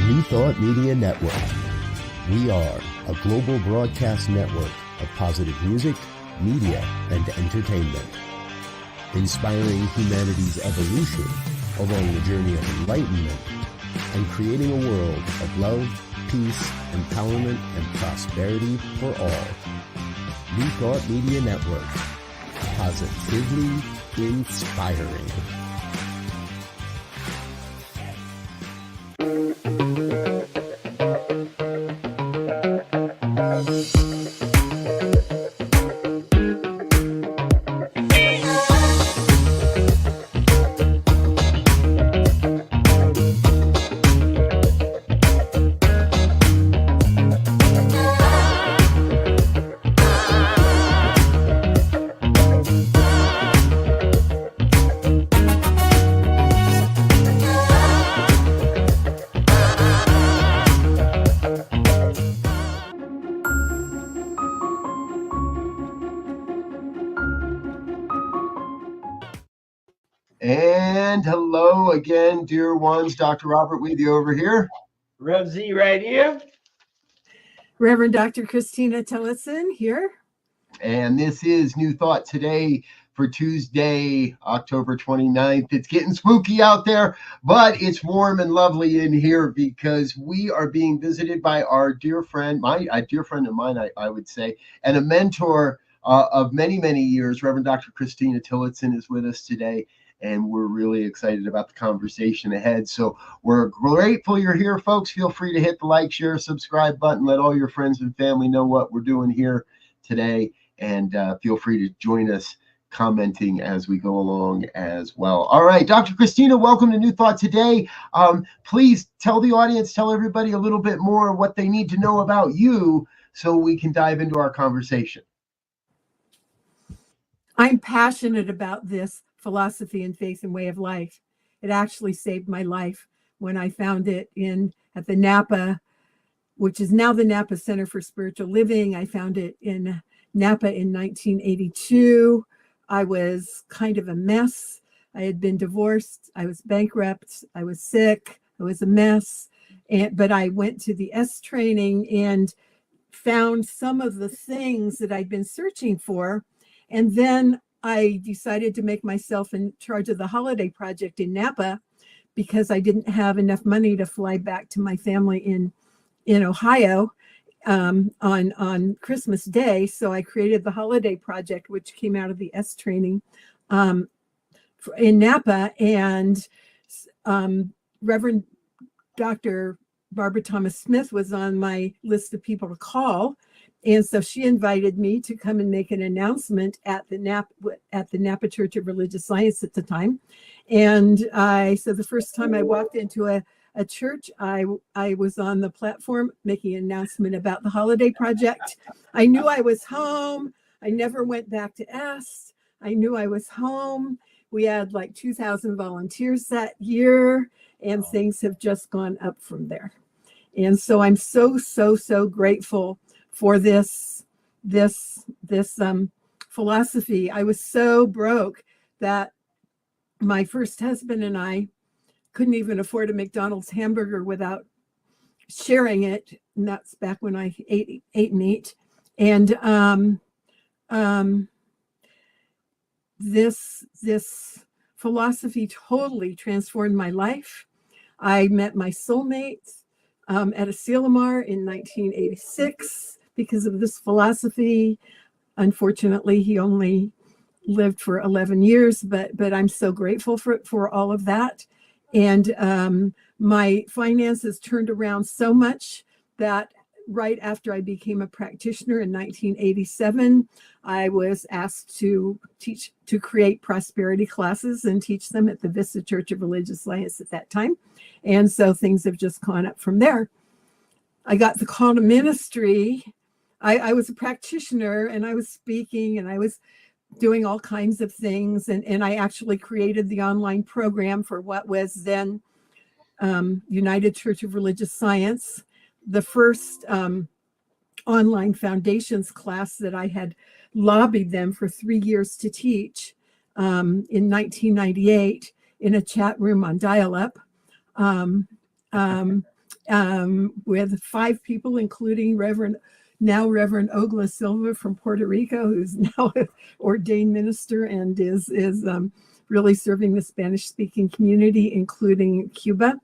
New Thought Media Network. We are a global broadcast network of positive music, media, and entertainment, inspiring humanity's evolution along the journey of enlightenment and creating a world of love, peace, empowerment, and prosperity for all. New Thought Media Network. Positively inspiring. And hello again, dear ones. Dr. Robert with you over here. Rev Z right here. Reverend Dr. Christina Tillotson here. And this is New Thought today for Tuesday, October 29th. It's getting spooky out there, but it's warm and lovely in here because we are being visited by our dear friend, a dear friend of mine, I would say, and a mentor of many, many years. Reverend Dr. Christina Tillotson is with us today. And we're really excited about the conversation ahead. So we're grateful you're here, folks. Feel free to hit the like, share, subscribe button. Let all your friends and family know what we're doing here today. And feel free to join us commenting as we go along as well. All right, Dr. Christina, welcome to New Thought today. Please tell the audience, tell everybody a little bit more what they need to know about you so we can dive into our conversation. I'm passionate about this philosophy and faith and way of life. It actually saved my life when I found it at the Napa, which is now the Napa Center for Spiritual Living. I found it in Napa in 1982. I was kind of a mess. I had been divorced. I was bankrupt. I was sick. I was a mess. But I went to the S training and found some of the things that I'd been searching for. And then I decided to make myself in charge of the holiday project in Napa because I didn't have enough money to fly back to my family in Ohio on Christmas Day. So I created the holiday project, which came out of the S training in Napa. And Reverend Dr. Barbara Thomas Smith was on my list of people to call. And so she invited me to come and make an announcement at the Napa Church of Religious Science at the time. And so the first time I walked into a church, I was on the platform making an announcement about the holiday project. I knew I was home. I never went back to S. I knew I was home. We had like 2,000 volunteers that year, and things have just gone up from there. And so I'm so grateful for this philosophy. I was so broke that my first husband and I couldn't even afford a McDonald's hamburger without sharing it. And that's back when I ate and eat. And this philosophy totally transformed my life. I met my soulmate at a Asilomar in 1986. Because of this philosophy. Unfortunately, he only lived for 11 years, but I'm so grateful for all of that. And my finances turned around so much that right after I became a practitioner in 1987, I was asked to create prosperity classes and teach them at the Vista Church of Religious Science at that time. And so things have just gone up from there. I got the call to ministry. I was a practitioner and I was speaking and I was doing all kinds of things. And I actually created the online program for what was then United Church of Religious Science, the first online foundations class that I had lobbied them for 3 years to teach in 1998 in a chat room on dial-up. with 5 people, including now Reverend Ogla Silva from Puerto Rico, who's now an ordained minister and is really serving the Spanish-speaking community, including Cuba.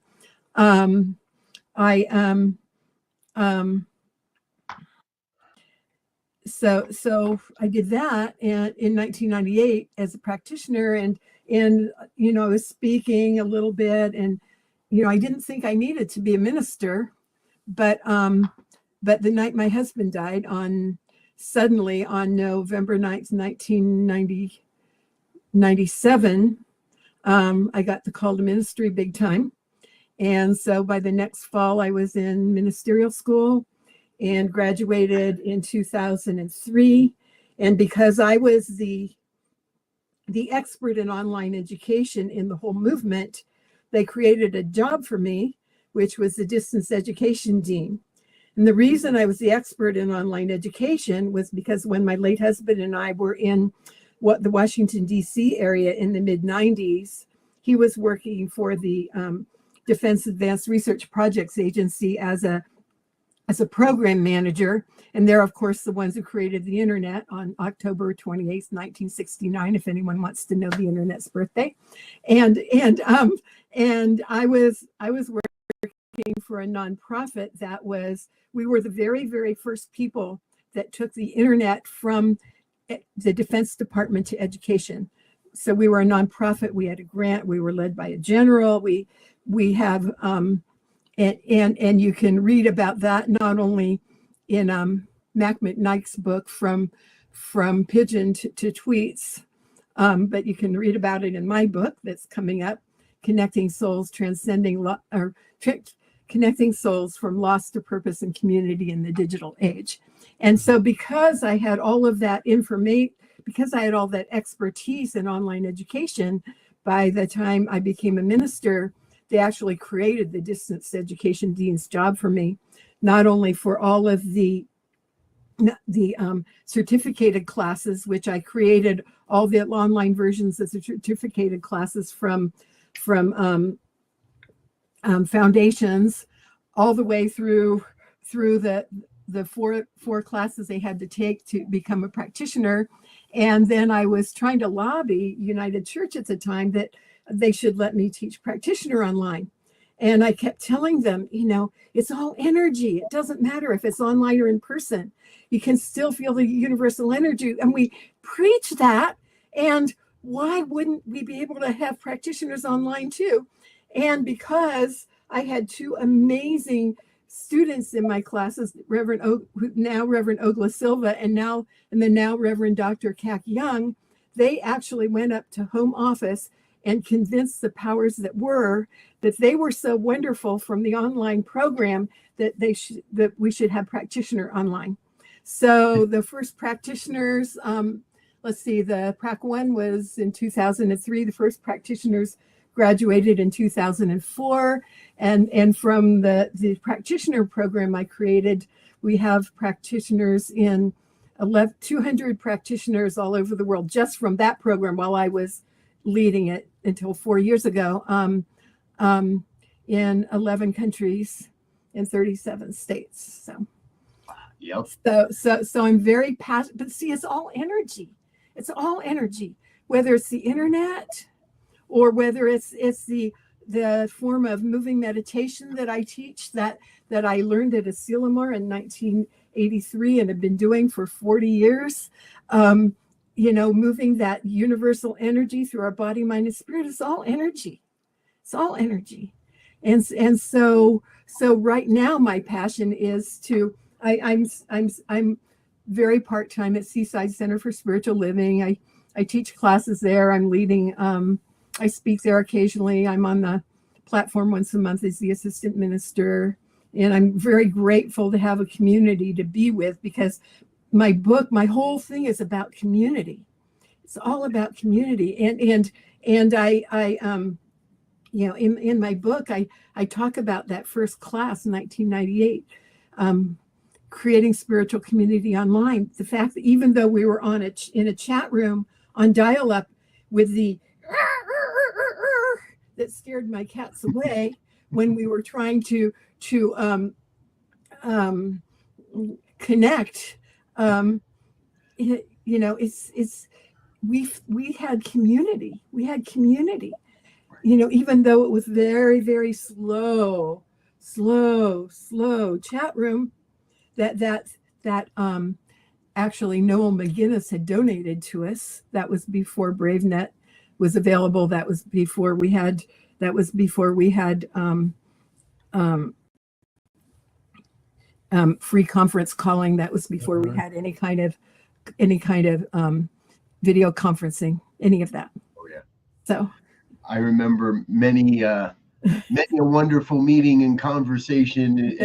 So I did that and in 1998 as a practitioner, and I was speaking a little bit, and I didn't think I needed to be a minister, but the night my husband died suddenly on November 9th, 1997, I got the call to ministry big time. And so by the next fall, I was in ministerial school and graduated in 2003. And because I was the expert in online education in the whole movement, they created a job for me, which was the distance education dean. And the reason I was the expert in online education was because when my late husband and I were in the Washington, D.C. area in the mid-90s, he was working for the Defense Advanced Research Projects Agency as a program manager. And they're, of course, the ones who created the internet on October 28th, 1969, if anyone wants to know the internet's birthday. And I was working for a nonprofit we were the very, very first people that took the internet from the Defense Department to education. So we were a nonprofit. We had a grant. We were led by a general. We have and you can read about that not only in Mac McKnight's book From Pigeon to Tweets, but you can read about it in my book that's coming up, Connecting Souls, Connecting Souls from Loss to Purpose and Community in the Digital Age. And so because I had all of that information, because I had all that expertise in online education, by the time I became a minister, they actually created the distance education dean's job for me, not only for all of the certificated classes, which I created all the online versions of the certificated classes from foundations, all the way through the four classes they had to take to become a practitioner. And then I was trying to lobby United Church at the time that they should let me teach practitioner online. And I kept telling them, it's all energy. It doesn't matter if it's online or in person. You can still feel the universal energy. And we preach that. And why wouldn't we be able to have practitioners online too? And because I had 2 amazing students in my classes, Reverend Ogla Silva and the now Reverend Dr. Kak Young, they actually went up to home office and convinced the powers that they were so wonderful from the online program that we should have practitioner online. So the first practitioners, the Prac 1 was in 2003. The first practitioners graduated in 2004. And from the practitioner program I created, we have practitioners in 200 practitioners all over the world just from that program while I was leading it until 4 years ago, in 11 countries in 37 states. So, yep. So I'm very passionate, but see, it's all energy. It's all energy, whether it's the internet or whether it's the form of moving meditation that I teach that I learned at Asilomar in 1983 and have been doing for 40 years. Moving that universal energy through our body, mind, and spirit is all energy. It's all energy. And so right now my passion is I'm very part-time at Seaside Center for Spiritual Living. I teach classes there. I'm leading, I speak there occasionally. I'm on the platform once a month as the assistant minister. And I'm very grateful to have a community to be with, because my book, my whole thing is about community. It's all about community. And I in my book, I talk about that first class in 1998, creating spiritual community online. The fact that even though we were in a chat room on dial-up with the that scared my cats away, when we were trying to connect. It's we had community. We had community. Even though it was very, very slow chat room that actually Noel McGinnis had donated to us. That was before BraveNet was available. That was before we had free conference calling. That was before we had any kind of video conferencing, any of that. Oh yeah. So I remember many a wonderful meeting and conversation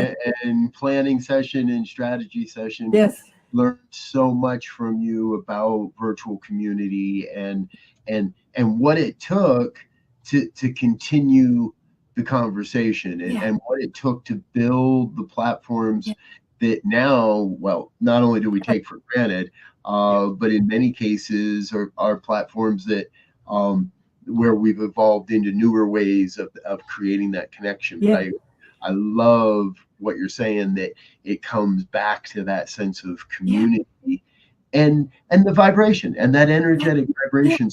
and planning session and strategy session. Yes. Learned so much from you about virtual community and what it took to continue the conversation and what it took to build the platforms that now, well, not only do we take for granted, but in many cases are platforms that where we've evolved into newer ways of creating that connection. But I love what you're saying, that it comes back to that sense of community and the vibration and that energetic vibration.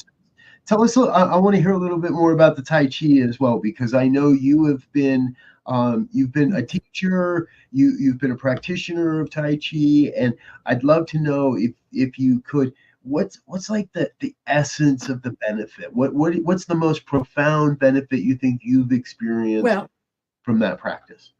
Tell us, I want to hear a little bit more about the Tai Chi as well, because I know you've been a teacher, you've been a practitioner of Tai Chi, and I'd love to know if you could, what's like the essence of the benefit? What's the most profound benefit you think you've experienced from that practice?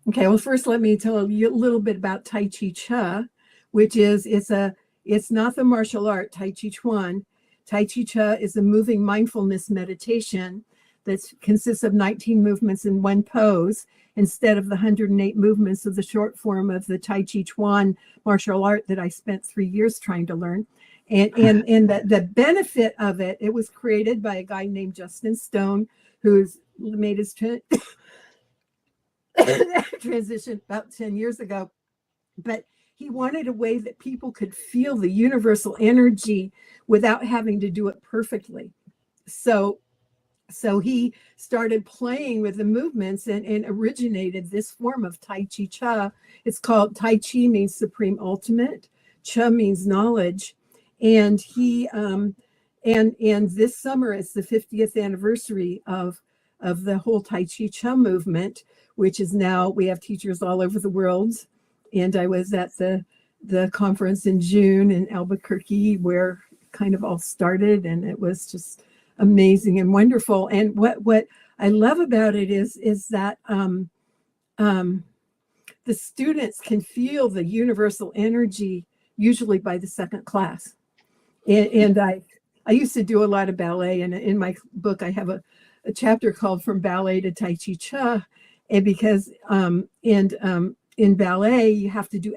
Okay, well, first let me tell you a little bit about Tai Chi Cha, which is it's not the martial art Tai Chi Chuan. Tai Chi Cha is a moving mindfulness meditation that consists of 19 movements in one pose instead of the 108 movements of the short form of the Tai Chi Chuan martial art that I spent 3 years trying to learn. And the benefit of it, it was created by a guy named Justin Stone, who's made his transition about 10 years ago. But he wanted a way that people could feel the universal energy without having to do it perfectly. So he started playing with the movements and originated this form of Tai Chi Cha. It's called Tai Chi, means supreme ultimate. Cha means knowledge. And he and this summer is the 50th anniversary of the whole Tai Chi Cha movement, which is now, we have teachers all over the world. And I was at the conference in June in Albuquerque where it kind of all started, and it was just amazing and wonderful. And what I love about it is that the students can feel the universal energy usually by the second class. And I used to do a lot of ballet, and in my book I have a chapter called From Ballet to Tai Chi Cha, and because in ballet you have to do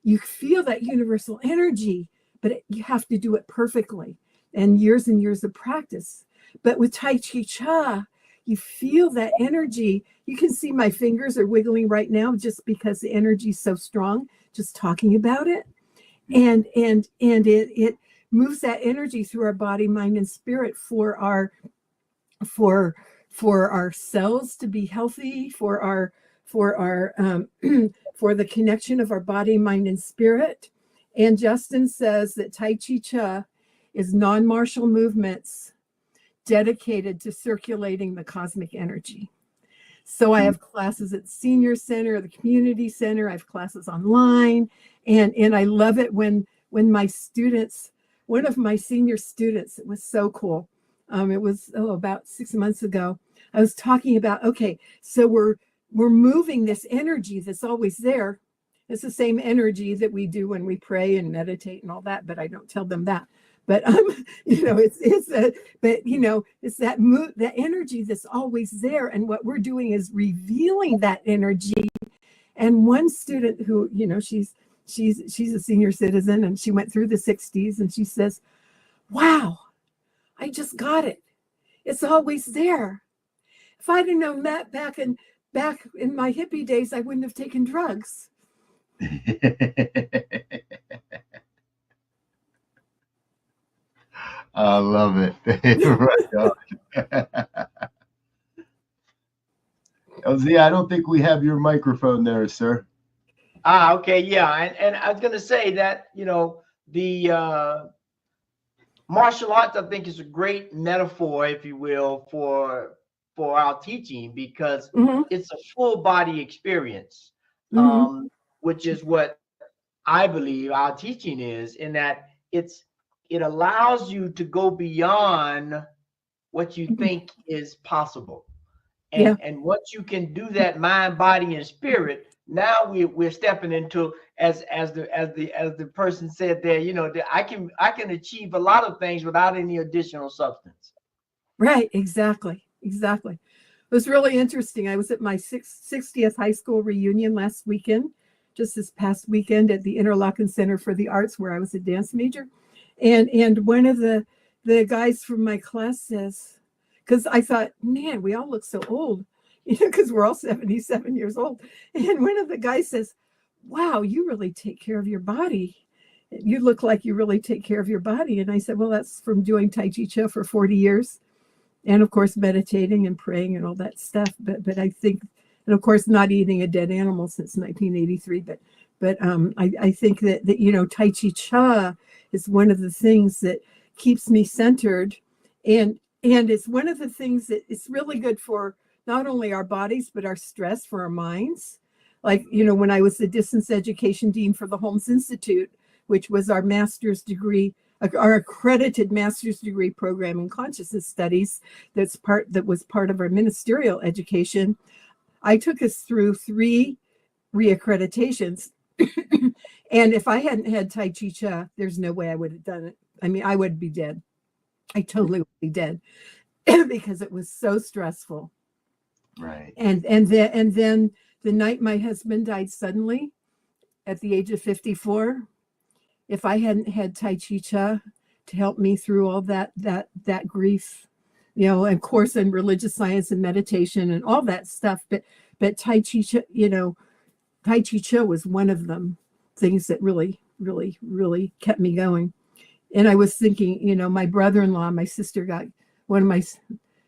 you feel that universal energy, but you have to do it perfectly, and years of practice. But with Tai Chi Cha, you feel that energy. You can see my fingers are wiggling right now just because the energy is so strong, just talking about it. And it moves that energy through our body, mind, and spirit for our cells to be healthy, for the connection of our body, mind, and spirit. And Justin says that Tai Chi Cha is non-martial movements dedicated to circulating the cosmic energy. So I have classes at the senior center, the community center. I have classes online, and I love it when my students, one of my senior students, it was so cool. It was about 6 months ago. I was talking about, okay, so we're moving this energy that's always there. It's the same energy that we do when we pray and meditate and all that, but I don't tell them that. But it's that energy that's always there, and what we're doing is revealing that energy. And one student who, she's a senior citizen, and she went through the 60s, and she says, "Wow, I just got it. It's always there. If I'd have known that back in my hippie days, I wouldn't have taken drugs." I love it. Right on. Elzia, I don't think we have your microphone there, sir. Okay, yeah, and I was gonna say that the martial arts, I think, is a great metaphor, if you will, for our teaching, because Hmm. it's a full body experience, Hmm. which is what I believe our teaching is, in that it allows you to go beyond what you think is possible. Yeah. And once you can do that, mind, body, and spirit, now we're stepping into, as the person said there, that I can achieve a lot of things without any additional substance. Right. Exactly. Exactly. It was really interesting. I was at my 60th high school reunion last weekend, just this past weekend at the Interlochen Center for the Arts, where I was a dance major. And one of the guys from my class says, because I thought, man, we all look so old, because we're all 77 years old. And one of the guys says, wow, you really take care of your body. You look like you really take care of your body. And I said, well, that's from doing Tai Chi Chuan for 40 years. And of course, meditating and praying and all that stuff. But I think, and of course, not eating a dead animal since 1983. But I think that Tai Chi Chuan is one of the things that keeps me centered, and it's one of the things that it's really good for not only our bodies but our stress, for our minds. Like when I was the distance education dean for the Holmes Institute, which was our master's degree, our accredited master's degree program in consciousness studies, that was part of our ministerial education. I took us through 3 reaccreditations. And if I hadn't had Tai Chi Chuan, there's no way I would have done it. I mean, I would be dead. I totally would be dead because it was so stressful. Right. And then the night my husband died suddenly at the age of 54, if I hadn't had Tai Chi Chuan to help me through all that grief, and course in religious science and meditation and all that stuff, but Tai Chi Chuan, Tai Chi Chuan was one of them things that really, really, really kept me going. And I was thinking, my brother-in-law, my sister got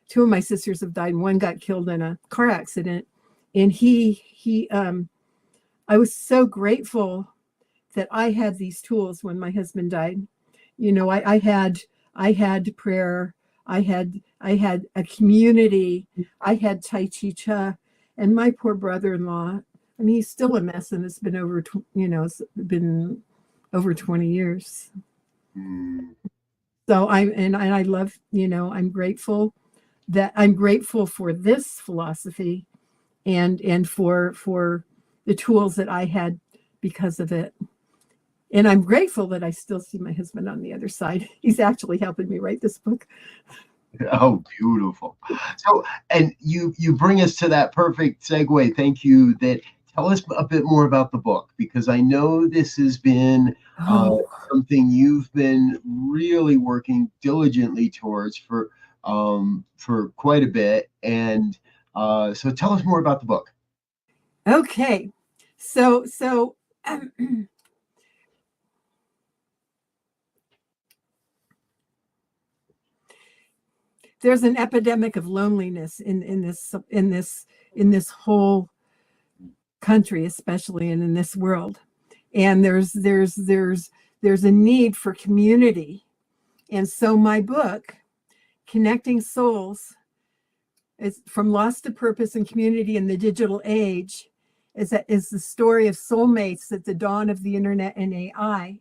two of my sisters have died, and one got killed in a car accident. And I was so grateful that I had these tools when my husband died. I had prayer, I had a community, I had Tai Chi Chuan, and my poor brother-in-law. I mean, he's still a mess, and it's been over 20 years. Mm. So I love, I'm grateful for this philosophy and for the tools that I had because of it. And I'm grateful that I still see my husband on the other side. He's actually helping me write this book. Oh, beautiful. So, and you bring us to that perfect segue. Thank you. Tell us a bit more about the book, because I know this has been something you've been really working diligently towards for quite a bit. And so tell us more about the book. Okay. So there's an epidemic of loneliness in this whole country, especially, and in this world. And there's a need for community. And so my book, Connecting Souls, is from loss to purpose and community in the digital age, is the story of soulmates at the dawn of the internet and AI.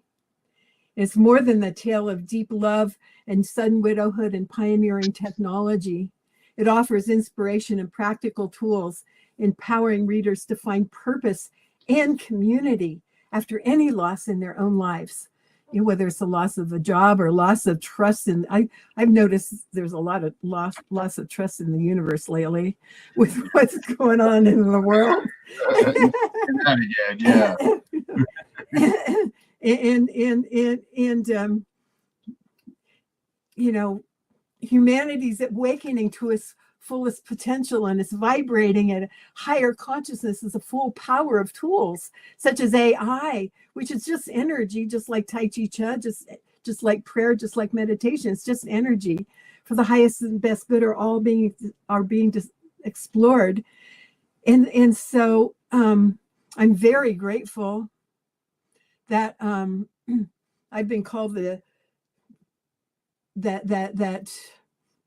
It's more than the tale of deep love and sudden widowhood and pioneering technology. It offers inspiration and practical tools, empowering readers to find purpose and community after any loss in their own lives. Whether it's a loss of a job or loss of trust in, I've noticed there's a lot of loss of trust in the universe lately with what's going on in the world. Yeah. And humanity's awakening to its fullest potential, and it's vibrating at a higher consciousness as a full power of tools such as AI, which is just energy, just like Tai Chi Chuan, just like prayer, just like meditation. It's just energy for the highest and best good are being explored. and so I'm very grateful that I've been called that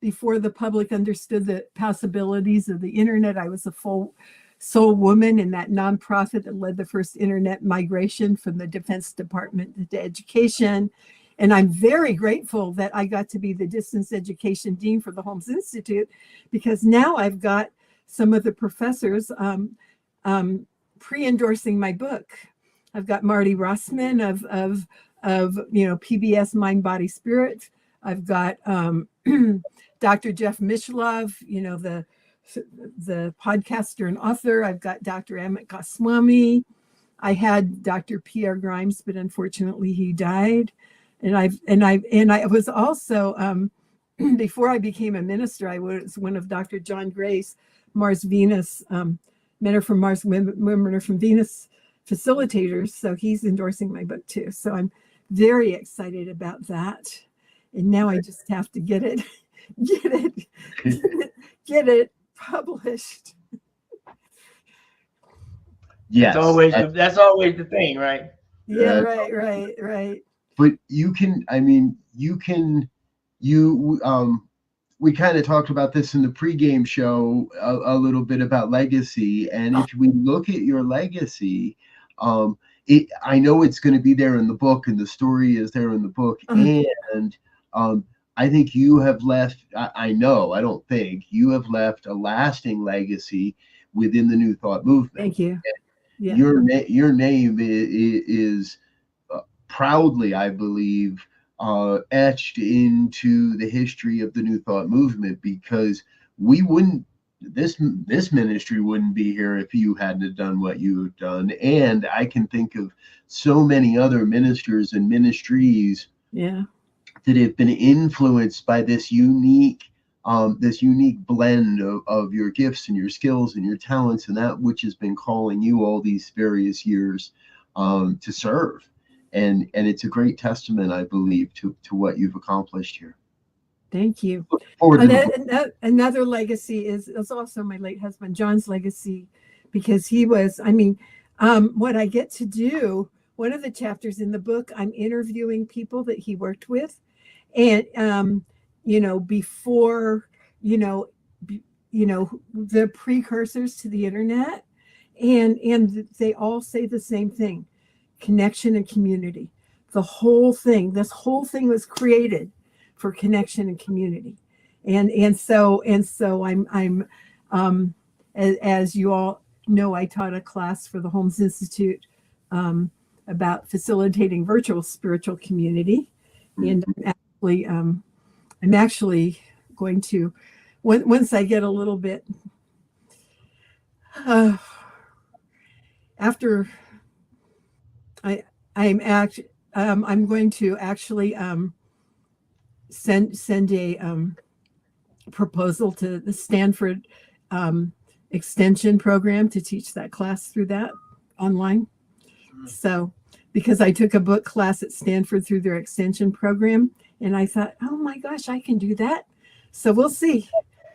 before the public understood the possibilities of the internet, I was a full soul woman in that nonprofit that led the first internet migration from the Defense Department to education. And I'm very grateful that I got to be the distance education dean for the Holmes Institute, because now I've got some of the professors pre-endorsing my book. I've got Marty Rossman of PBS Mind, Body, Spirit. I've got Dr. Jeff Mishlove, the podcaster and author. I've got Dr. Amit Goswami. I had Dr. Pierre Grimes, but unfortunately he died. And I was also before I became a minister, I was one of Dr. John Gray's Mars Venus Men Are From Mars, Women Are From Venus facilitators. So he's endorsing my book too. So I'm very excited about that. And now I just have to get it published. Yes, that's always the thing, right? Yeah, right. But we kind of talked about this in the pregame show a little bit about legacy. And if we look at your legacy, I know it's going to be there in the book, and the story is there in the book. And I think you have left, I don't think you have left a lasting legacy within the New Thought movement. Thank you. Yeah. Your name is proudly, I believe, etched into the history of the New Thought movement, because this ministry wouldn't be here if you hadn't done what you've done. And I can think of so many other ministers and ministries that have been influenced by this unique blend of your gifts and your skills and your talents, and that which has been calling you all these various years to serve. And it's a great testament, I believe, to what you've accomplished here. Thank you. Another legacy is also my late husband John's legacy, because he was, what I get to do, one of the chapters in the book, I'm interviewing people that he worked with, and before the precursors to the internet, and they all say the same thing: connection and community. This whole thing was created for connection and community, and so I'm as you all know, I taught a class for the Holmes Institute about facilitating virtual spiritual community, and I'm actually going to, once I get a little bit after I'm going to actually send a proposal to the Stanford extension program to teach that class through that online. So, because I took a book class at Stanford through their extension program, and I thought, oh my gosh, I can do that. So we'll see.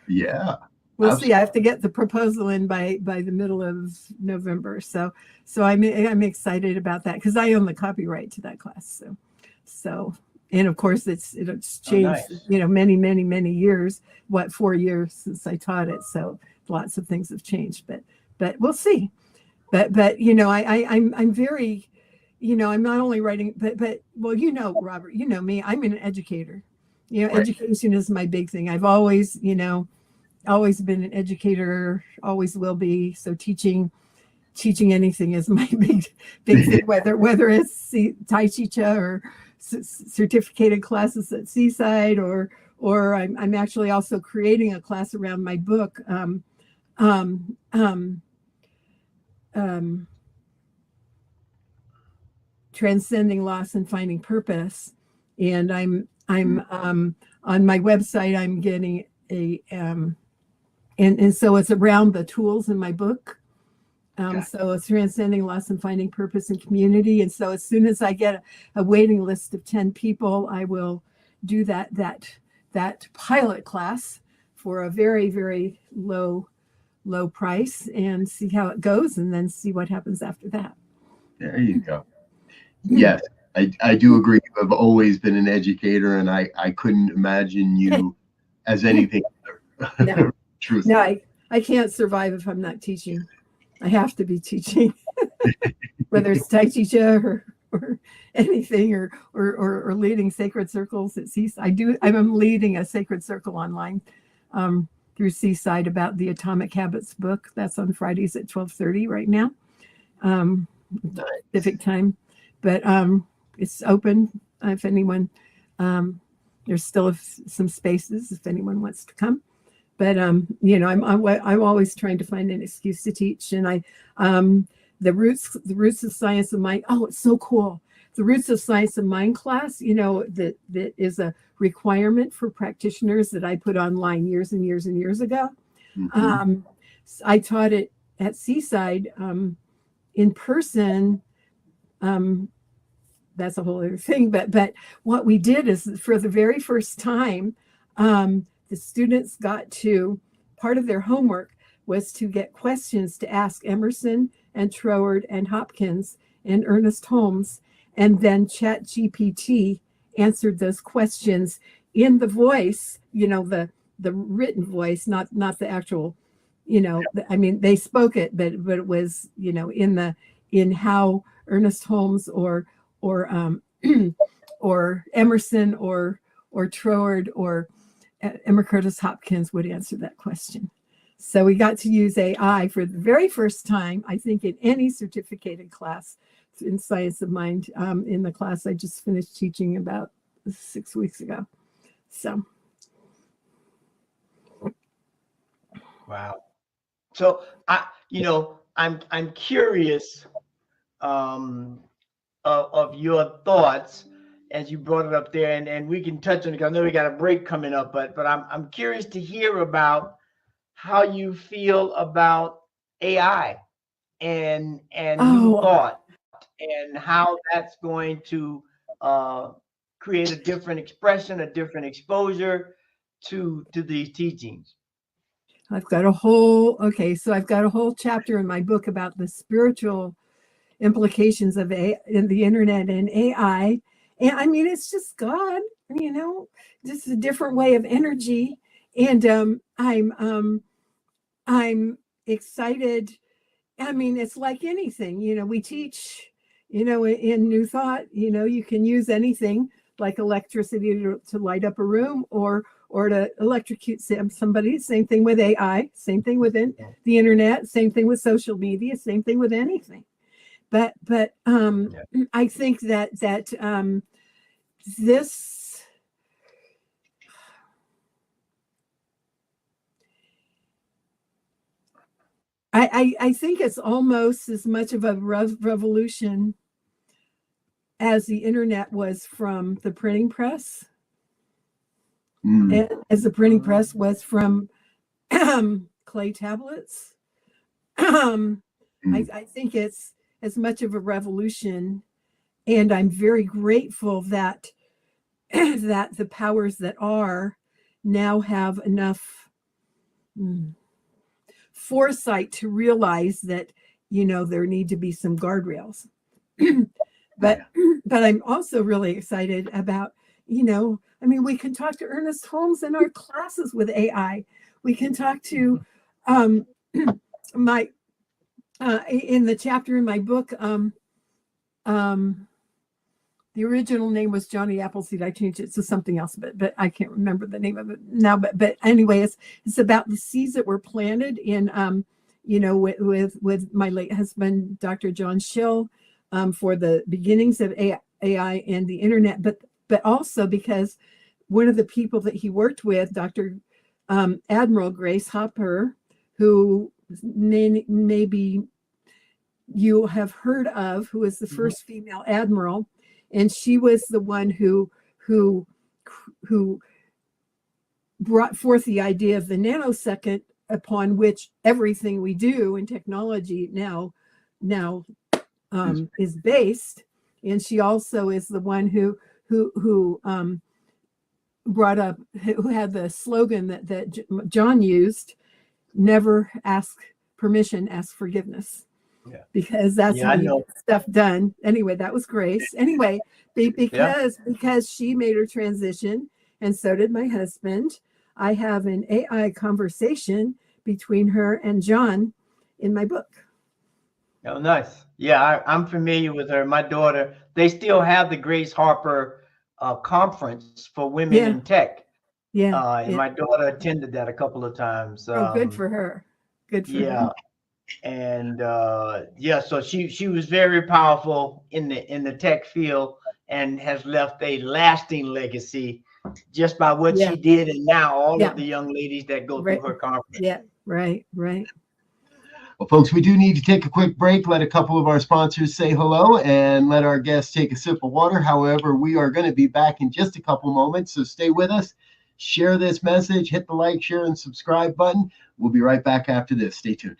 Yeah. We'll see. I have to get the proposal in by the middle of November. So I'm excited about that, because I own the copyright to that class. So and of course it's changed, many years, 4 years since I taught it. So lots of things have changed, but we'll see. But I'm very, I'm not only writing, but Robert, me, I'm an educator. Right. Education is my big thing. I've always been an educator, always will be. So teaching anything is my big thing, whether it's Tai Chi Cha or certificated classes at Seaside, or I'm actually also creating a class around my book, Transcending Loss and Finding Purpose, and I'm on my website. I'm getting a and so it's around the tools in my book. So it's Transcending Loss and Finding Purpose in Community. And so as soon as I get a waiting list of 10 people, I will do that pilot class for a very, very low low price and see how it goes, and then see what happens after that. There you go. Yes, I do agree. You have always been an educator, and I couldn't imagine you as anything other. No, Truthfully. no, I can't survive if I'm not teaching. I have to be teaching, whether it's Tai Chi or anything, or leading sacred circles at Seaside. I'm leading a sacred circle online through Seaside about the Atomic Habits book. That's on Fridays at 12:30 right now, Pacific time. But it's open if anyone. There's still some spaces if anyone wants to come. But I'm always trying to find an excuse to teach, and the roots of science of mind. Oh, it's so cool! The roots of science of mind class. That is a requirement for practitioners that I put online years and years and years ago. Mm-hmm. I taught it at Seaside in person. That's a whole other thing. But what we did is, for the very first time, the students got to, part of their homework was to get questions to ask Emerson and Troward and Hopkins and Ernest Holmes, and then ChatGPT answered those questions in the voice, the written voice, not the actual, they spoke it, but it was, in how Ernest Holmes or Emerson or Troward or Emma Curtis Hopkins would answer that question. So we got to use AI for the very first time, I think, in any certificated class in Science of Mind, in the class I just finished teaching about 6 weeks ago. So. Wow. So I'm curious of your thoughts as you brought it up there, and we can touch on it. I know we got a break coming up, but I'm curious to hear about how you feel about AI and new thought, and how that's going to create a different expression, a different exposure to these teachings. I've got a whole chapter in my book about the spiritual implications of the internet and AI. And I mean, it's just God, just a different way of energy. And I'm excited. I mean, it's like anything, we teach, in New Thought, you can use anything like electricity to light up a room or to electrocute somebody. Same thing with AI, same thing with the internet, same thing with social media, same thing with anything. But I think that this I think it's almost as much of a revolution as the internet was from the printing press, as the printing press was from clay tablets. I think it's as much of a revolution, and I'm very grateful that the powers that are now have enough foresight to realize that there need to be some guardrails. but I'm also really excited about we can talk to Ernest Holmes in our classes with AI. We can talk to in the chapter in my book, the original name was Johnny Appleseed. I changed it to something else, but I can't remember the name of it now. But anyway, it's about the seeds that were planted in with my late husband, Dr. John Schill, for the beginnings of AI and the internet, but also because one of the people that he worked with, Dr. Admiral Grace Hopper, who maybe you have heard of, who was the first female admiral, and she was the one who brought forth the idea of the nanosecond, upon which everything we do in technology now is based. And she also is the one who brought up, who had the slogan that John used, never ask permission, ask forgiveness. Yeah. Because that's Yeah, I when you know. get stuff done. Anyway, that was Grace. Anyway, because she made her transition, and so did my husband. I have an AI conversation between her and John in my book. Oh, nice. Yeah, I'm familiar with her. My daughter, they still have the Grace Harper conference for women Yeah. in tech. Yeah. And my daughter attended that a couple of times. Oh, good for her. Good for Yeah. her. And so she was very powerful in the tech field and has left a lasting legacy just by what she did. And now all of the young ladies that go through her conference. Yeah, right. Well, folks, we do need to take a quick break, let a couple of our sponsors say hello, and let our guests take a sip of water. However, we are going to be back in just a couple moments, so stay with us. Share this message, hit the like, share, and subscribe button. We'll be right back after this. Stay tuned.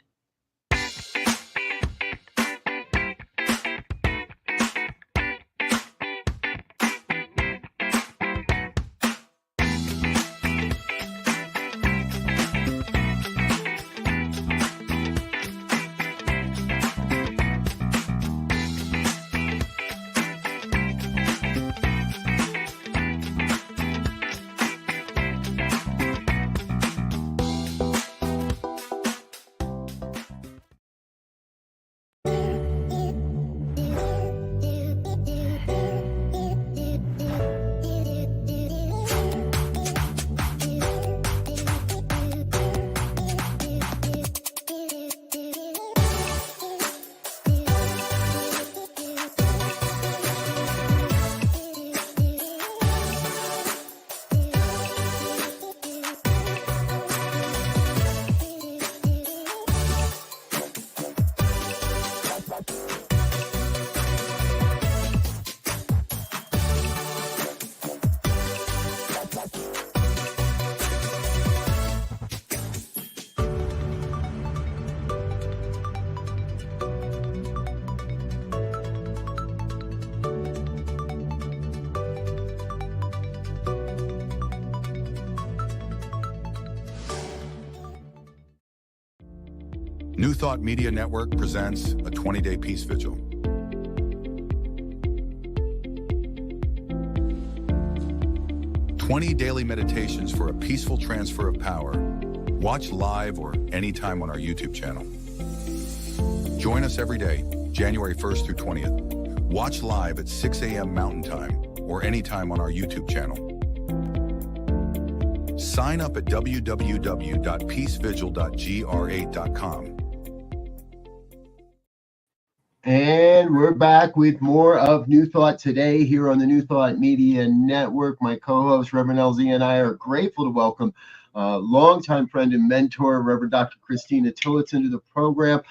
New Thought Media Network presents a 20-day peace vigil. 20 daily meditations for a peaceful transfer of power. Watch live or anytime on our YouTube channel. Join us every day, January 1st through 20th. Watch live at 6 a.m. Mountain Time or anytime on our YouTube channel. Sign up at www.peacevigil.gr8.com. And we're back with more of New Thought today here on the New Thought Media Network. My co-host, Reverend Elzia, and I are grateful to welcome longtime friend and mentor, Reverend Dr. Christina Tillotson, to the program.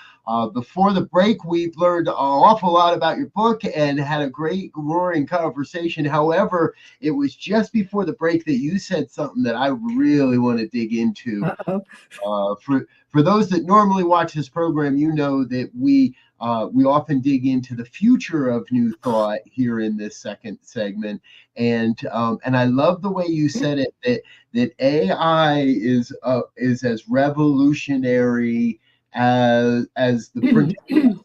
Before the break, we've learned an awful lot about your book and had a great, roaring conversation. However, it was just before the break that you said something that I really want to dig into. For those that normally watch this program, you know that we often dig into the future of New Thought here in this second segment, and I love the way you said it, that AI is as revolutionary as the printing,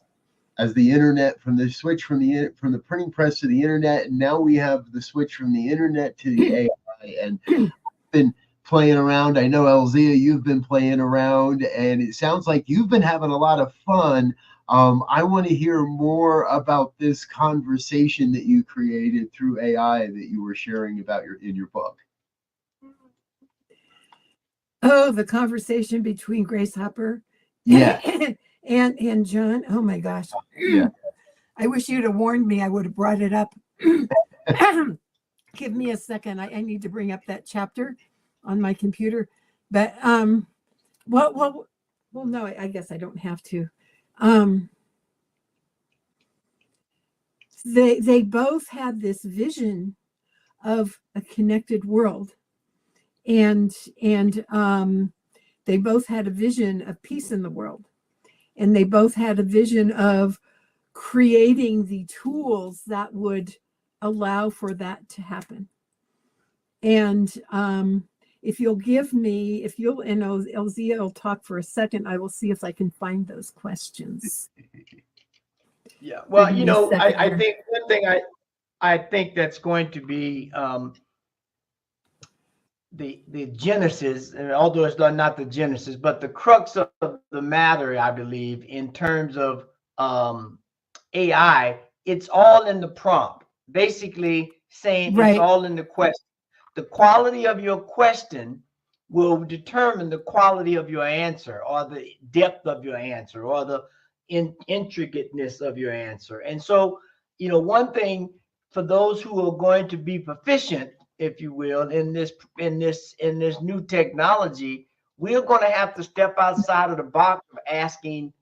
as the internet, from the switch from the printing press to the internet, and now we have the switch from the internet to the AI. And I've been playing around. I know, Elzia, you've been playing around, and it sounds like you've been having a lot of fun. I want to hear more about this conversation that you created through AI that you were sharing about in your book. Oh, the conversation between Grace Harper, and John. Oh my gosh. Yeah. I wish you'd have warned me. I would have brought it up. Give me a second. I need to bring up that chapter on my computer. But well, no, I guess I don't have to. They both had this vision of a connected world, and they both had a vision of peace in the world, and they both had a vision of creating the tools that would allow for that to happen. And if you'll give me, if you'll, and Elzia will talk for a second, I will see if I can find those questions. Yeah. Well, Give me you a know, second I here. think one thing I think that's going to be the genesis, and although it's not the genesis, but the crux of the matter, I believe, in terms of AI, it's all in the prompt. Basically saying it's Right. all in the question. The quality of your question will determine the quality of your answer, or the depth of your answer, or the intricateness of your answer. And so, you know, one thing for those who are going to be proficient, if you will, in this new technology, we're going to have to step outside of the box of asking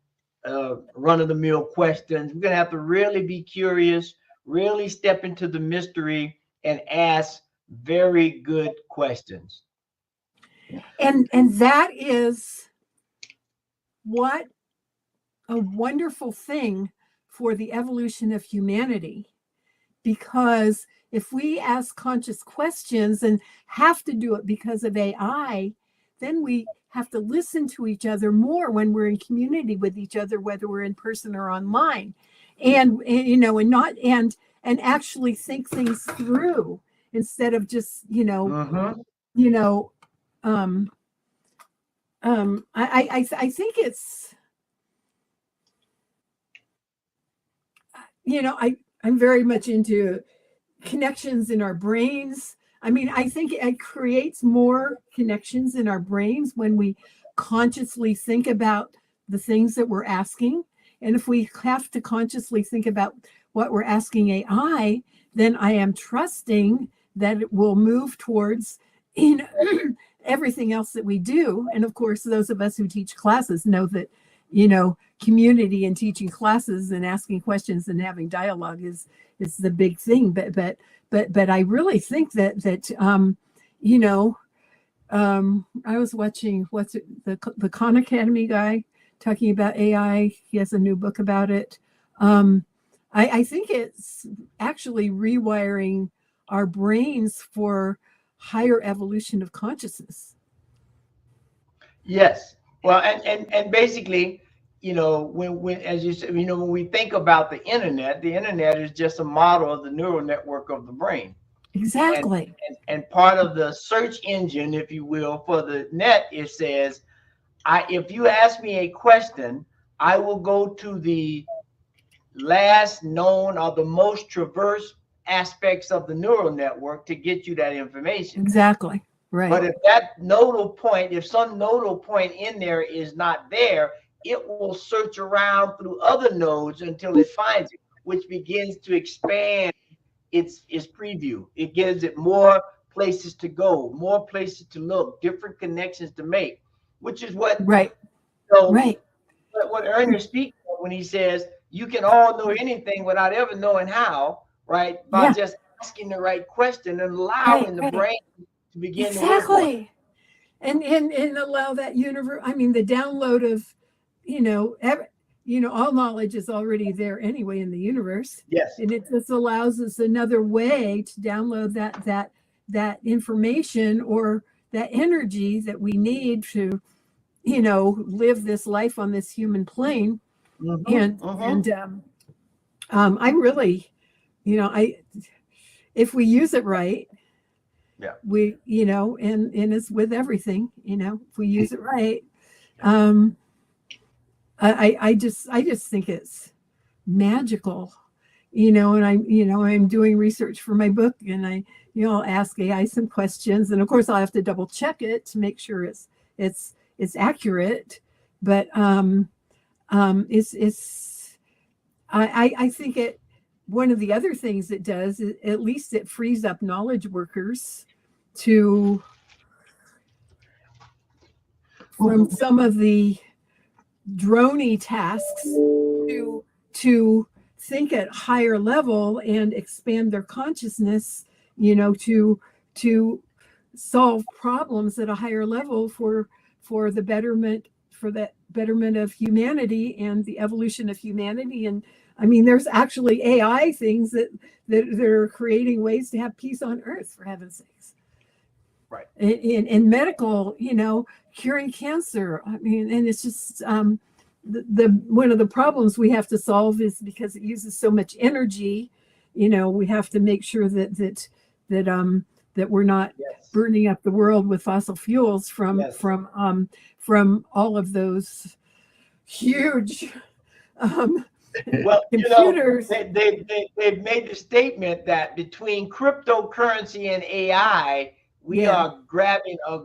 run-of-the-mill questions. We're going to have to really be curious, really step into the mystery, and ask very good questions. And that is what a wonderful thing for the evolution of humanity, because if we ask conscious questions and have to do it because of AI, then we have to listen to each other more when we're in community with each other, whether we're in person or online, and you know, and not and actually think things through instead of just you know I think it's, you know, I'm very much into connections in our brains. I mean, I think it creates more connections in our brains when we consciously think about the things that we're asking. And if we have to consciously think about what we're asking AI, then I am trusting that it will move towards, you know, everything else that we do. And of course, those of us who teach classes know that, you know, community and teaching classes and asking questions and having dialogue is the big thing. But I really think that you know, I was watching the Khan Academy guy talking about AI. He has a new book about it. I think it's actually rewiring our brains for higher evolution of consciousness. Yes. Well, and basically, you know, when as you said, you know, when we think about the internet is just a model of the neural network of the brain. Exactly. And part of the search engine, if you will, for the net, it says, if you ask me a question, I will go to the last known or the most traversed aspects of the neural network to get you that information. Exactly. Right. But if that nodal point, if some nodal point in there is not there, it will search around through other nodes until it finds it, which begins to expand its preview. It gives it more places to go, more places to look, different connections to make, which is what right. So Right. what Ernest speaks of when he says you can all know anything without ever knowing how, right? By Yeah. just asking the right question and allowing the brain to begin to work on it. Exactly. And allow that universe. I mean, the download of, you know, all knowledge is already there anyway in the universe. Yes. And it just allows us another way to download that information or that energy that we need to, you know, live this life on this human plane. I really, you know, if we use it right, yeah, we, you know, and it's with everything, you know, if we use it right, I just think it's magical, you know. And I'm doing research for my book, and I'll ask AI some questions, and of course I'll have to double check it to make sure it's accurate. But I think one of the other things it does is at least it frees up knowledge workers from some of the droney tasks to think at higher level and expand their consciousness, you know, to solve problems at a higher level for the betterment of humanity and the evolution of humanity. And I mean, there's actually AI things that are creating ways to have peace on Earth, for heaven's sakes. Right. In medical, curing cancer. I mean, and it's just the one of the problems we have to solve is because it uses so much energy. We have to make sure that we're not Yes. burning up the world with fossil fuels Yes. from all of those huge Well, computers. they've made the statement that between cryptocurrency and AI, we Yeah. are grabbing a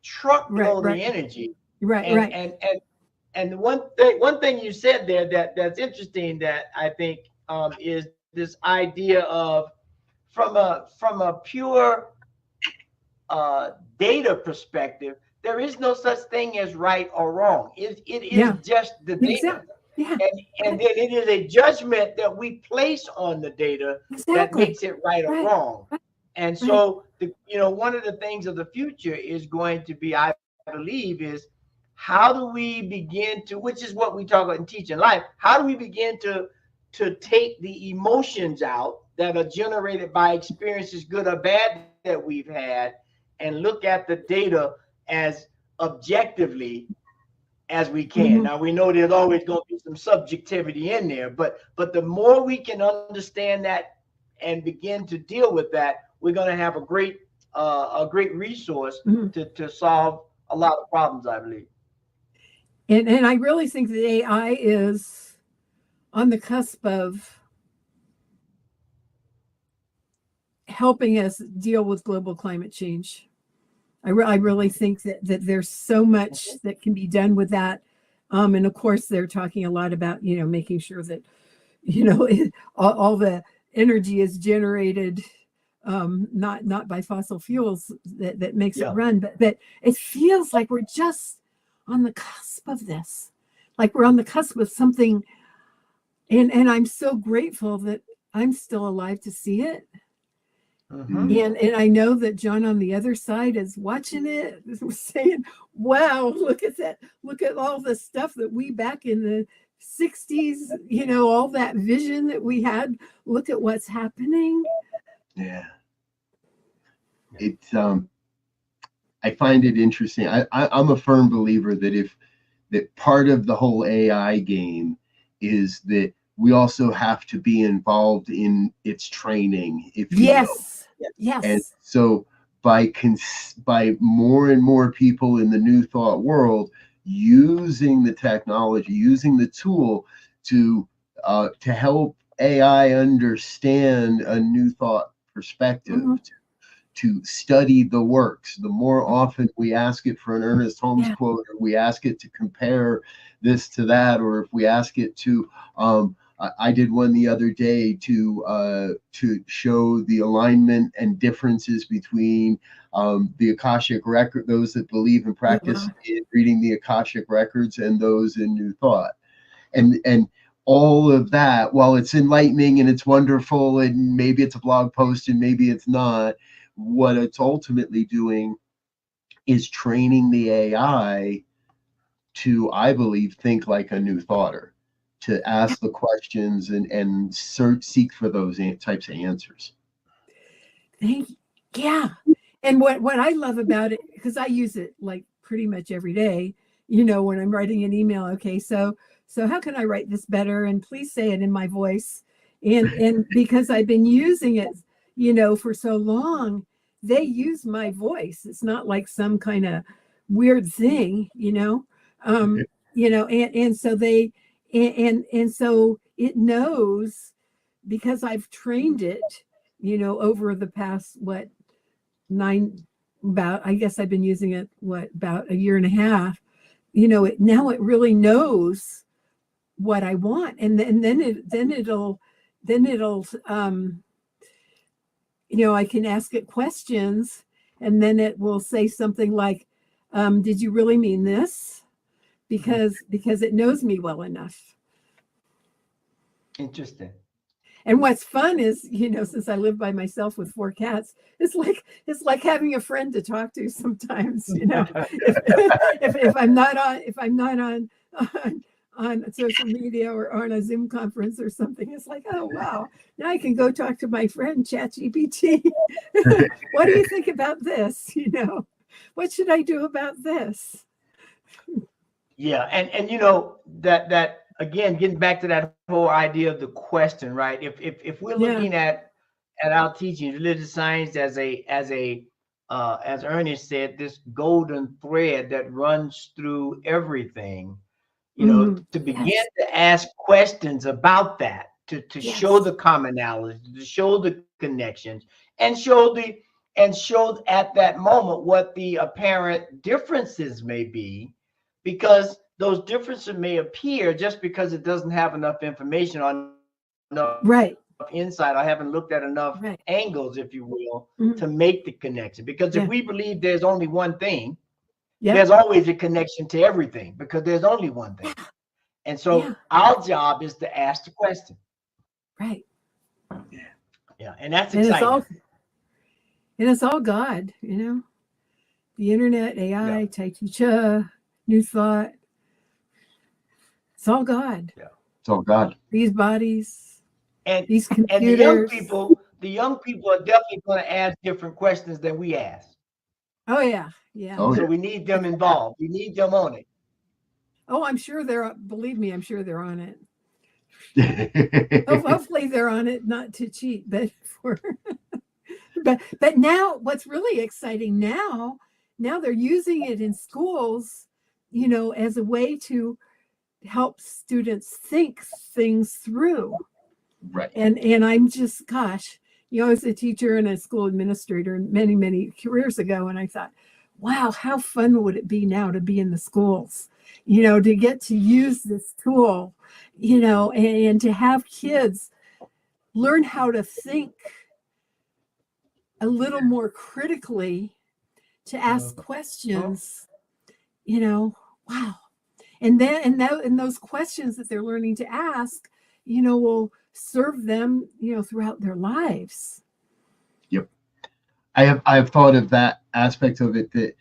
truckload Right. of energy. Right. And one thing you said there that's interesting that I think is this idea of from a pure data perspective, there is no such thing as right or wrong. It is Yeah. just the data. Exactly. Yeah. And then it is a judgment that we place on the data that makes it right or wrong. And so, one of the things of the future is going to be, I believe, is how do we begin to, which is what we talk about in teaching life, how do we begin to take the emotions out that are generated by experiences, good or bad, that we've had, and look at the data as objectively as we can. Mm-hmm. Now, we know there's always going to be some subjectivity in there, but the more we can understand that and begin to deal with that, we're going to have a great resource to solve a lot of problems, I believe. And I really think that AI is on the cusp of helping us deal with global climate change. I really think that there's so much that can be done with that. And of course, they're talking a lot about, making sure that, all the energy is generated, not by fossil fuels that makes it run, but it feels like we're just on the cusp of this, like we're on the cusp of something. And I'm so grateful that I'm still alive to see it. And I know that John on the other side is watching it, saying, wow, look at that. Look at all the stuff that we back in the 60s, all that vision that we had. Look at what's happening. Yeah. It's I find it interesting. I'm a firm believer that part of the whole AI game is that we also have to be involved in its training, if you will. Yes. And so by more and more people in the New Thought world using the technology, using the tool to help AI understand a New Thought perspective, to study the works. The more often we ask it for an Ernest Holmes quote, or we ask it to compare this to that, or if we ask it to I did one the other day to show the alignment and differences between the Akashic record, those that believe and practice in reading the Akashic records, and those in New Thought, and all of that. While it's enlightening and it's wonderful, and maybe it's a blog post and maybe it's not, what it's ultimately doing is training the AI to, I believe, think like a New Thoughter, to ask the questions and seek for those types of answers. Yeah. And what I love about it, because I use it like pretty much every day, when I'm writing an email, okay, so how can I write this better? And please say it in my voice. And because I've been using it, for so long, they use my voice. It's not like some kind of weird thing, and so they, and so it knows, because I've trained it, over the past, I guess I've been using it, about a year and a half, now it really knows what I want. And then it'll, I can ask it questions, and then it will say something like, did you really mean this? Because it knows me well enough. Interesting. And what's fun is, since I live by myself with 4 cats, it's like having a friend to talk to sometimes. If I'm not on social media or on a Zoom conference or something. It's like, oh, wow, now I can go talk to my friend ChatGPT. What do you think about this? You know, what should I do about this? Yeah, and you know that again, getting back to that whole idea of the question, right? If we're looking at our teaching religious science as Ernest said, this golden thread that runs through everything, you know, to begin to ask questions about that, to show the commonality, to show the connections, and show at that moment what the apparent differences may be, because those differences may appear just because it doesn't have enough information on enough insight, or haven't looked at enough angles, if you will, to make the connection. Because if we believe there's only one thing, there's always a connection to everything, because there's only one thing. And so our job is to ask the question. Right. Yeah. And that's exciting. And it's all God, you know, the internet, AI, Tai Chi Cha, New Thought. It's all God. Yeah. It's all God. These bodies, and these computers. And the young people are definitely going to ask different questions than we ask. Oh, yeah. Yeah. So we need them involved. We need them on it. Oh, I'm sure believe me, I'm sure they're on it. Hopefully they're on it, not to cheat, but but now what's really exciting now they're using it in schools, you know, as a way to help students think things through. Right. And I'm just, gosh, you know, I was a teacher and a school administrator many, many careers ago. And I thought, wow, how fun would it be now to be in the schools, you know, to get to use this tool, you know, and to have kids learn how to think a little more critically, to ask questions, you know, wow. And then, and those questions that they're learning to ask, you know, will serve them, you know, throughout their lives. Yep. I've thought of that aspect of it, that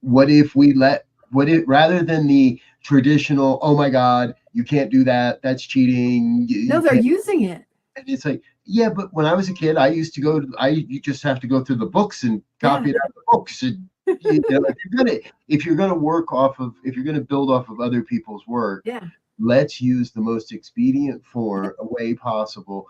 rather than the traditional, oh my God, you can't do that, that's cheating. No, they're using it. And it's like, yeah, but when I was a kid, I used to you just have to go through the books and copy it out of the books. And, you know, if you're gonna build off of other people's work, let's use the most expedient way possible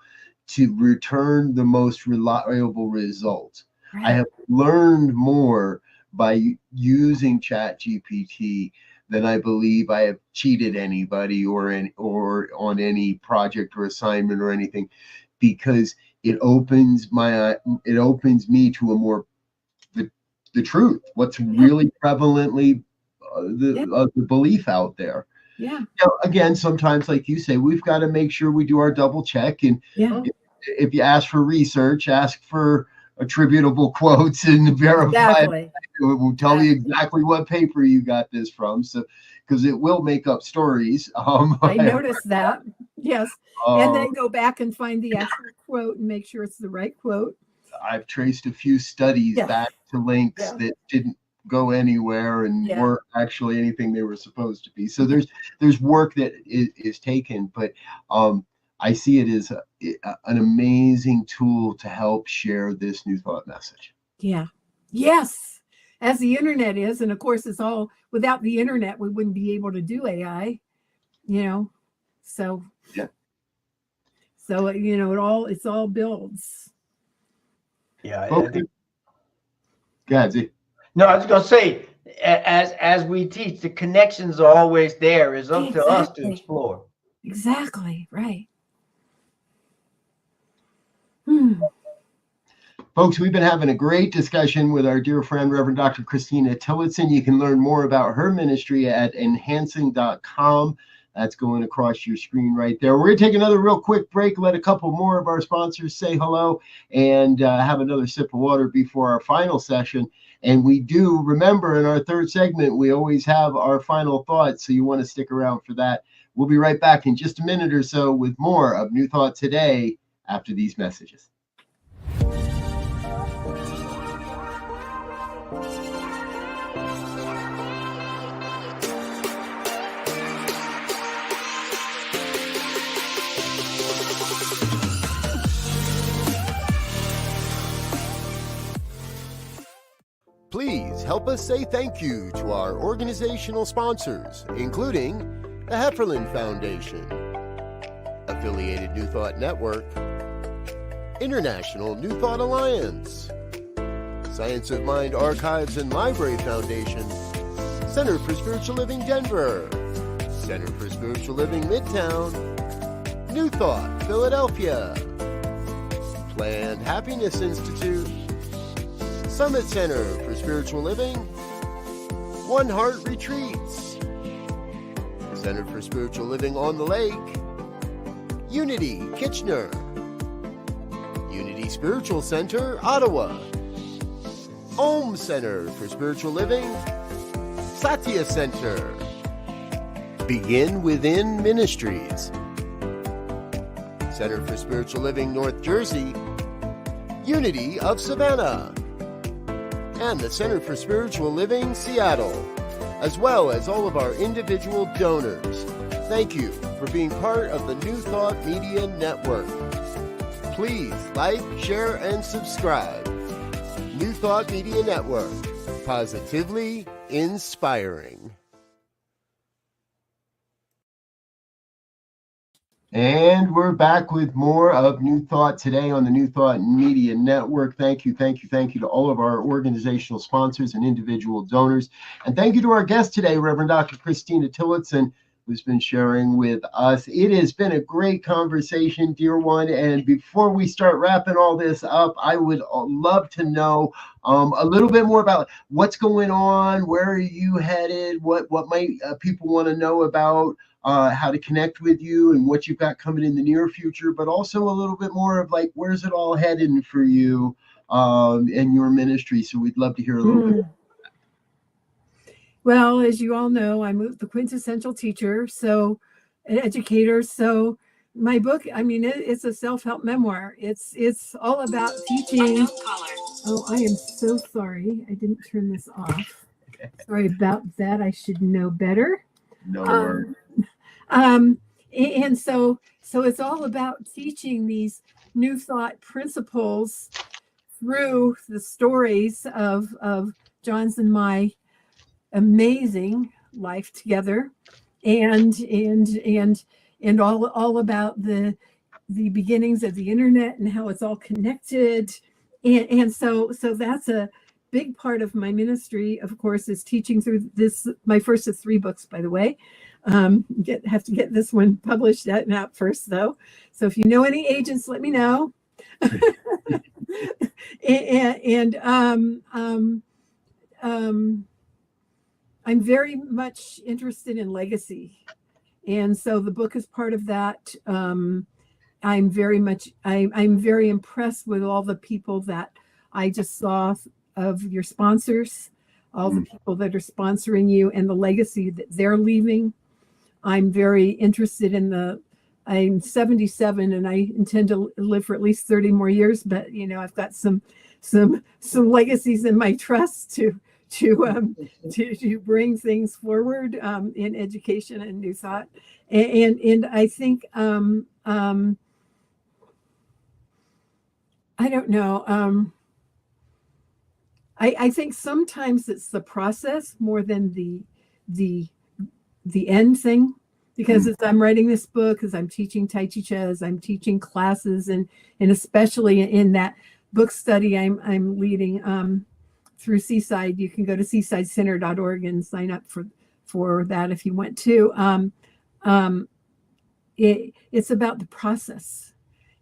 to return the most reliable results. Right. I have learned more by using ChatGPT than I believe I have cheated anybody or on any project or assignment or anything, because it opens me to a more the truth, what's really prevalently the belief out there. Yeah. Now, again, sometimes, like you say, we've got to make sure we do our double check. And if you ask for research, ask for attributable quotes and verify. Exactly. It will tell you exactly what paper you got this from. So, because it will make up stories. I noticed that. Yes. And then go back and find the actual quote and make sure it's the right quote. I've traced a few studies back to links that didn't go anywhere and weren't actually anything they were supposed to be. So there's work that is taken, but I see it as an amazing tool to help share this New Thought message. Yeah. Yes. As the internet is, and of course it's all, without the internet we wouldn't be able to do AI, you know. So so you know, it's all builds. Yeah. Okay. Go ahead, Z. No, I was going to say, as we teach, the connections are always there. It's up to us to explore. Exactly. Right. Folks, we've been having a great discussion with our dear friend, Reverend Dr. Christina Tillotson. You can learn more about her ministry at enhancing.com. That's going across your screen right there. We're going to take another real quick break, let a couple more of our sponsors say hello, and have another sip of water before our final session. And we do, remember, in our third segment, we always have our final thoughts, so you want to stick around for that. We'll be right back in just a minute or so with more of New Thought Today after these messages. Please help us say thank you to our organizational sponsors, including the Hefferland Foundation, Affiliated New Thought Network, International New Thought Alliance, Science of Mind Archives and Library Foundation, Center for Spiritual Living Denver, Center for Spiritual Living Midtown, New Thought Philadelphia, Planned Happiness Institute, Summit Center for Spiritual Living, One Heart Retreats, Center for Spiritual Living on the Lake, Unity Kitchener, Unity Spiritual Center Ottawa, Om Center for Spiritual Living, Satya Center, Begin Within Ministries, Center for Spiritual Living North Jersey, Unity of Savannah, and the Center for Spiritual Living Seattle, as well as all of our individual donors. Thank you for being part of the New Thought Media Network. Please like, share, and subscribe. New Thought Media Network, positively inspiring. And we're back with more of New Thought today on the New Thought Media Network. Thank you to all of our organizational sponsors and individual donors. And thank you to our guest today, Reverend Dr. Christina Tillotson, who's been sharing with us. It has been a great conversation, dear one. And before we start wrapping all this up, I would love to know a little bit more about what's going on, where are you headed, what might people want to know about how to connect with you and what you've got coming in the near future, but also a little bit more of like, where's it all headed for you and your ministry? So we'd love to hear a little bit. Well, as you all know, I'm the quintessential teacher, so an educator. So my book, I mean, it's a self-help memoir. It's all about teaching. Oh, I am so sorry. I didn't turn this off. Okay. Sorry about that. I should know better. No worries. And so it's all about teaching these new thought principles through the stories of John's and my amazing life together, and all about the beginnings of the internet and how it's all connected, and so that's a big part of my ministry, of course, is teaching through this, my first of 3 books, by the way. Have to get this one published out first, though. So if you know any agents, let me know. I'm very much interested in legacy, and so the book is part of that. I'm very impressed with all the people that I just saw of your sponsors, all the people that are sponsoring you, and the legacy that they're leaving. I'm very interested in I'm 77 and I intend to live for at least 30 more years, but I've got some legacies in my trust to bring things forward in education and new thought. And I think I don't know. I think sometimes it's the process more than the end thing, because as I'm writing this book, as I'm teaching Tai Chi Cha, as I'm teaching classes, and especially in that book study I'm leading through Seaside. You can go to seasidecenter.org and sign up for that if you want to. It's about the process,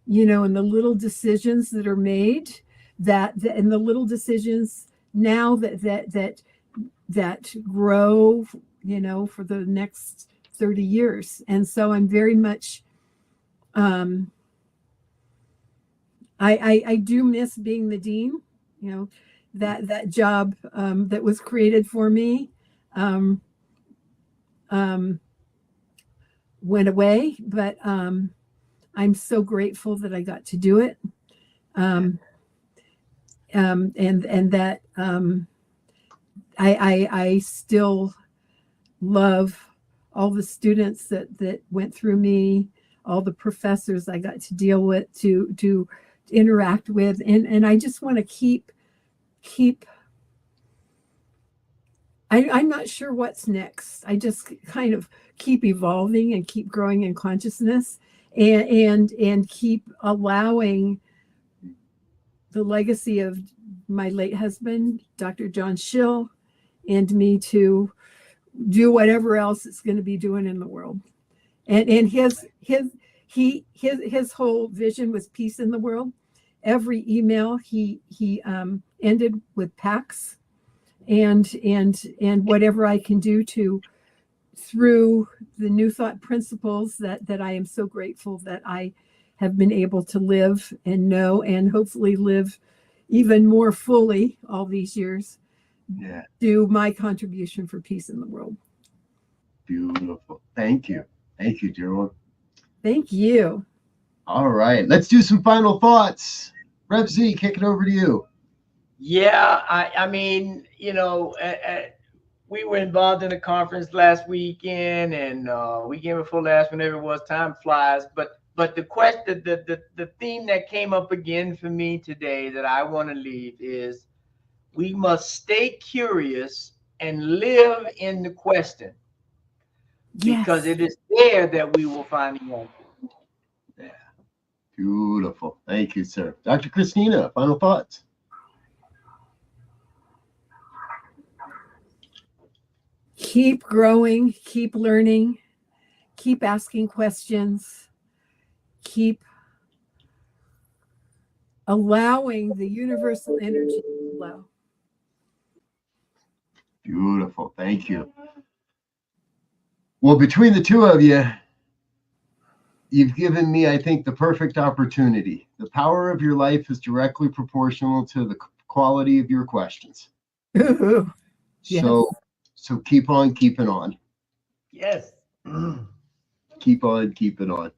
and the little decisions that are made, and the little decisions now that grow, for the next 30 years. And so I'm very much, I do miss being the dean, that job that was created for me went away, but I'm so grateful that I got to do it. And that I still love all the students that went through me, all the professors I got to deal with, to interact with, and I just want to keep I'm not sure what's next. I just kind of keep evolving and keep growing in consciousness, and keep allowing the legacy of my late husband, Dr. John Schill, and me to do whatever else it's going to be doing in the world. And his whole vision was peace in the world. Every email he ended with Pax, and whatever I can do to, through the New Thought principles that I am so grateful that I have been able to live and know, and hopefully live even more fully all these years, do my contribution for peace in the world. Beautiful. Thank you. Thank you, dear one. Thank you. All right. Let's do some final thoughts. Rev Z, kick it over to you. Yeah, I mean, you know, we were involved in a conference last weekend and weekend before last, whenever it was. Time flies. But the question, the theme that came up again for me today that I want to leave is, we must stay curious and live in the question, because it is there that we will find the answer. Yeah. Beautiful. Thank you, sir. Dr. Christina, final thoughts. Keep growing, keep learning, keep asking questions, keep allowing the universal energy to flow. Beautiful. Thank you. Well, between the two of you, you've given me, I think, the perfect opportunity. The power of your life is directly proportional to the quality of your questions. Yes. So keep on keeping on. Yes. Keep on keeping on.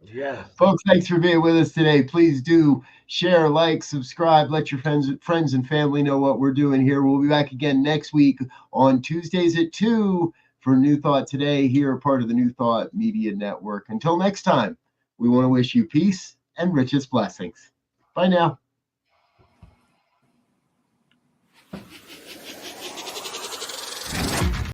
Yes. Folks, thanks for being with us today. Please do share, like, subscribe, let your friends and family know what we're doing here. We'll be back again next week on Tuesdays at 2 for New Thought Today, here, part of the New Thought Media Network. Until next time, we want to wish you peace and richest blessings. Bye now.